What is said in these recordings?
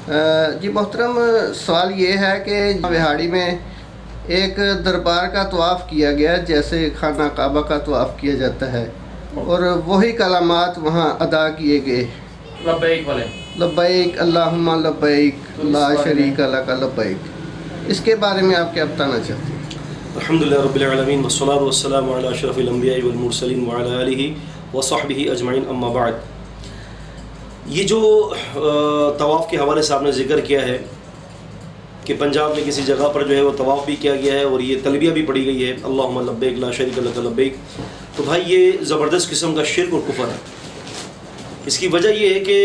جی محترم، سوال یہ ہے کہ وہاڑی میں ایک دربار کا طواف کیا گیا جیسے خانہ کعبہ کا طواف کیا جاتا ہے، اور وہی کلمات وہاں ادا کیے گئے، لبیک والے، لبیک اللہم لبیک لا شریک لک لبیک، اس کے بارے میں آپ کیا بتانا چاہتے ہیں؟ الحمدللہ رب العالمین والصلاة والسلام علی اشرف الانبیاء والمرسلین وعلی آلہ وصحبہ اجمعین، اما بعد۔ یہ جو طواف کے حوالے سے آپ نے ذکر کیا ہے کہ پنجاب میں کسی جگہ پر جو ہے وہ طواف بھی کیا گیا ہے اور یہ تلبیہ بھی پڑھی گئی ہے اللہم لبیک لا شریک لک لبیک، تو بھائی یہ زبردست قسم کا شرک اور کفر ہے۔ اس کی وجہ یہ ہے کہ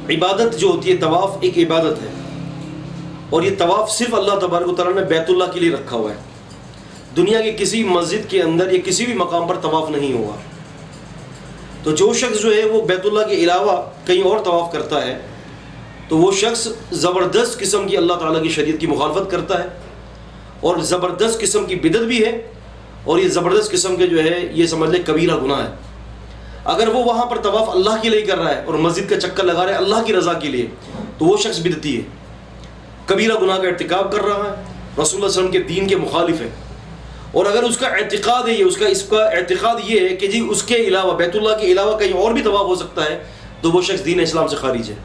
عبادت جو ہوتی ہے، طواف ایک عبادت ہے، اور یہ طواف صرف اللہ تبارک و تعالیٰ نے بیت اللہ کے لیے رکھا ہوا ہے۔ دنیا کے کسی مسجد کے اندر یا کسی بھی مقام پر طواف نہیں ہوگا۔ تو جو شخص جو ہے وہ بیت اللہ کے علاوہ کہیں اور طواف کرتا ہے تو وہ شخص زبردست قسم کی اللہ تعالیٰ کی شریعت کی مخالفت کرتا ہے، اور زبردست قسم کی بدعت بھی ہے، اور یہ زبردست قسم کے جو ہے یہ سمجھ لے کبیرہ گناہ ہے۔ اگر وہ وہاں پر طواف اللہ کے لیے کر رہا ہے اور مسجد کا چکر لگا رہا ہے اللہ کی رضا کے لیے، تو وہ شخص بدعتی ہے، کبیرہ گناہ کا ارتکاب کر رہا ہے، رسول اللہ صلی اللہ علیہ وسلم کے دین کے مخالف ہے۔ اور اگر اس کا اعتقاد ہے اس کا اعتقاد یہ ہے کہ جی اس کے علاوہ بیت اللہ کے علاوہ کہیں اور بھی طواف ہو سکتا ہے، تو وہ شخص دین اسلام سے خارج ہے۔